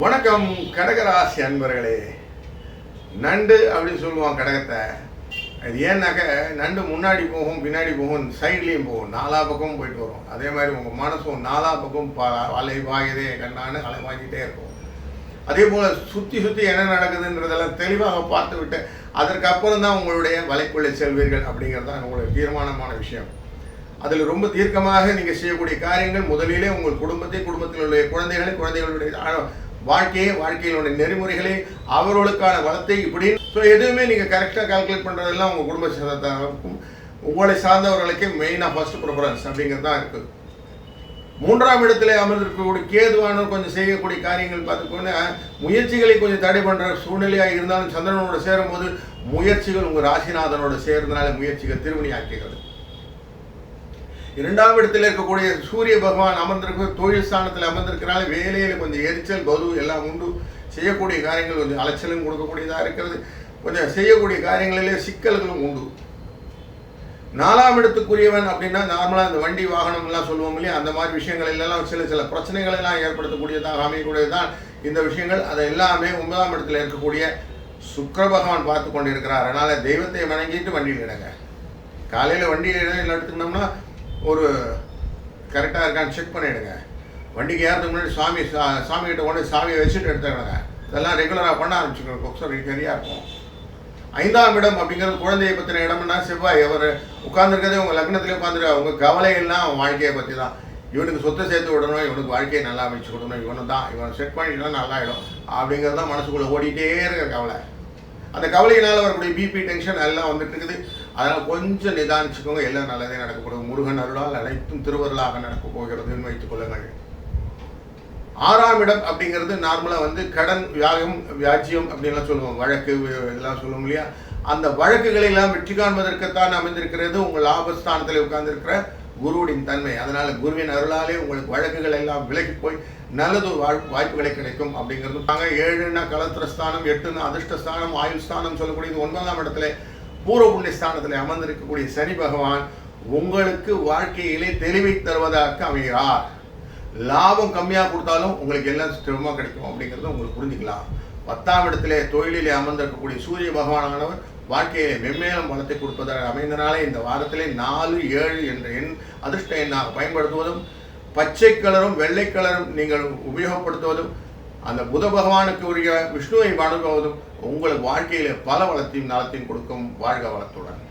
வணக்கம் கடகராசி அன்பர்களே. நண்டு அப்படின்னு சொல்லுவான் கடகத்தை. அது ஏன்னாக்க நண்டு முன்னாடி போகும், பின்னாடி போகும், சைட்லேயும் போகும், நாலா பக்கமும் போயிட்டு வரும். அதே மாதிரி உங்கள் மனசும் நாலா பக்கம் அலை வாயுதே கண்ணான்னு அலை வாங்கிட்டே இருக்கும். அதே போல் சுற்றி சுற்றி என்ன நடக்குதுன்றதெல்லாம் தெளிவாக பார்த்து விட்டு அதற்கப்புறம் தான் உங்களுடைய வலைக்குள்ளே செல்வீர்கள் அப்படிங்கிறது தான் உங்களுடைய தீர்மானமான விஷயம். அதில் ரொம்ப தீர்க்கமாக நீங்கள் செய்யக்கூடிய காரியங்கள் முதலிலே உங்கள் குடும்பத்தில் உள்ள குழந்தைகளுடைய வாழ்க்கையினுடைய நெறிமுறைகளை அவர்களுக்கான வளத்தை இப்படி எதுவுமே நீங்கள் கரெக்டாக கால்குலேட் பண்ணுறதெல்லாம் உங்கள் குடும்ப சார்ந்தவர்களுக்கும் உங்களை சார்ந்தவர்களுக்கே மெயினாக ஃபர்ஸ்ட் ப்ரிஃபரன்ஸ் அப்படிங்கிறது தான் இருக்குது. மூன்றாம் இடத்துல அமர்ந்திருக்கக்கூடிய கேதுவான கொஞ்சம் செய்யக்கூடிய காரியங்கள் பார்த்துக்கோன்னா முயற்சிகளை கொஞ்சம் தடை பண்ணுற சூழ்நிலையாக இருந்தாலும் சந்திரனோட சேரும் போது முயற்சிகள் உங்கள் ராசிநாதனோட சேர்ந்தனால முயற்சிகள் திருமணி ஆக்கிக்கிறது. இரண்டாம் இடத்தில் இருக்கக்கூடிய சூரிய பகவான் அமர்ந்திருக்க தொழில் ஸ்தானத்தில் அமர்ந்திருக்கிறனால வேலையில் கொஞ்சம் எரிச்சல் பது எல்லாம் உண்டு. செய்யக்கூடிய காரியங்கள் கொஞ்சம் அலைச்சலும் கொடுக்கக்கூடியதாக இருக்கிறது. கொஞ்சம் செய்யக்கூடிய காரியங்களிலே சிக்கல்களும் உண்டு. நாலாம் இடத்துக்குரியவன் அப்படின்னா நார்மலாக இந்த வண்டி வாகனம் எல்லாம் சொல்லுவோம் இல்லையா, அந்த மாதிரி விஷயங்கள் எல்லாம் சில பிரச்சனைகள் எல்லாம் ஏற்படுத்தக்கூடியதாக அமையக்கூடியதான் இந்த விஷயங்கள். அதை எல்லாமே 9ஆம் இடத்துல இருக்கக்கூடிய சுக்கிர பகவான் பார்த்து கொண்டு இருக்கிறார். அதனால தெய்வத்தை வணங்கிட்டு வண்டியில் இடங்க. காலையில் வண்டியில் எடுத்துக்கிட்டோம்னா ஒரு கரெக்டாக இருக்கான்னு செக் பண்ணிவிடுங்க. வண்டிக்கு ஏறதுக்கு முன்னாடி சாமிகிட்ட கொண்டு சாமியை வச்சுட்டு எடுத்துக்கிடுங்க. இதெல்லாம் ரெகுலராக பண்ண ஆரம்பிச்சுக்கணும். கொக்ஸர் சரியாக இருக்கும். 5ஆம் இடம் அப்படிங்கிறது குழந்தையை பற்றின இடம்னா செவ்வாய். அவர் உட்கார்ந்துருக்கதே உங்கள் லக்னத்திலே உட்காந்துருக்கா. உங்கள் கவலையெல்லாம் அவன் வாழ்க்கையை பற்றி தான். இவனுக்கு சொத்தை சேர்த்து விடணும், இவனுக்கு வாழ்க்கையை நல்லா அமைச்சு கொடுக்கணும், இவனை செட் பண்ணிட்டா நல்லாயிடும் அப்படிங்கிறது தான் மனசுக்குள்ளே ஓடிட்டே இருக்கிற கவலை. அந்த கவலையினால் வரக்கூடிய பிபி டென்ஷன் எல்லாம் வந்துட்டு இருக்குது. அதனால் கொஞ்சம் நிதானிச்சுக்கோங்க. எல்லாம் நல்லதே நடக்கப்படும். முருகன் அருளால் அனைத்தும் திருவருளாக நடக்க போகிறதுன்னு வைத்துக் கொள்ளுங்கள். 6ஆம் இடம் அப்படிங்கிறது நார்மலாக கடன் வியாஜ்யம் அப்படின்லாம் சொல்லுவோம். வழக்கு இதெல்லாம் சொல்லுவோம் இல்லையா. அந்த வழக்குகளெல்லாம் வெற்றி காண்பதற்குத்தான் அமைந்திருக்கிறது உங்கள் லாபஸ்தானத்தில் உட்கார்ந்துருக்கிற குருவின் தன்மை. அதனால் குருவின் அருளாலே உங்களுக்கு வழக்குகள் எல்லாம் விலகி போய் நல்லது வாய்ப்புகளை கிடைக்கும் அப்படிங்கிறது. 7ன்னா கலத்திரஸ்தானம், 8ன்னா அதிர்ஷ்டஸ்தானம், ஆயுள் ஸ்தானம் சொல்லக்கூடியது. 9ஆம் இடத்துல பூர்வ புண்ணிய ஸ்தானத்தில் அமர்ந்திருக்கக்கூடிய சனி பகவான் உங்களுக்கு வாழ்க்கையிலே தெளிவை தருவதாக அமைகிறார். லாபம் கம்மியாக கொடுத்தாலும் உங்களுக்கு எல்லாம் ஸ்திரமாக கிடைக்கும் அப்படிங்கிறத உங்களுக்கு புரிஞ்சுக்கலாம். 10ஆம் இடத்திலே தொழிலிலே அமர்ந்திருக்கக்கூடிய சூரிய பகவானானவர் வாழ்க்கையிலே மென்மேலும் பலத்தை கொடுப்பதாக அமைந்தனாலே இந்த வாரத்திலே 4, 7 என்ற எண் அதிர்ஷ்ட எண்ணாக பயன்படுத்துவதும் பச்சை கலரும் வெள்ளை கலரும் நீங்கள் உபயோகப்படுத்துவதும் அந்த புத பகவானுக்கு உரிய விஷ்ணுவை வணங்குவதும் உங்களுக்கு வாழ்க்கையிலே பல வளத்தையும் நலத்தையும் கொடுக்கும். வாழ்க வளத்துடன்.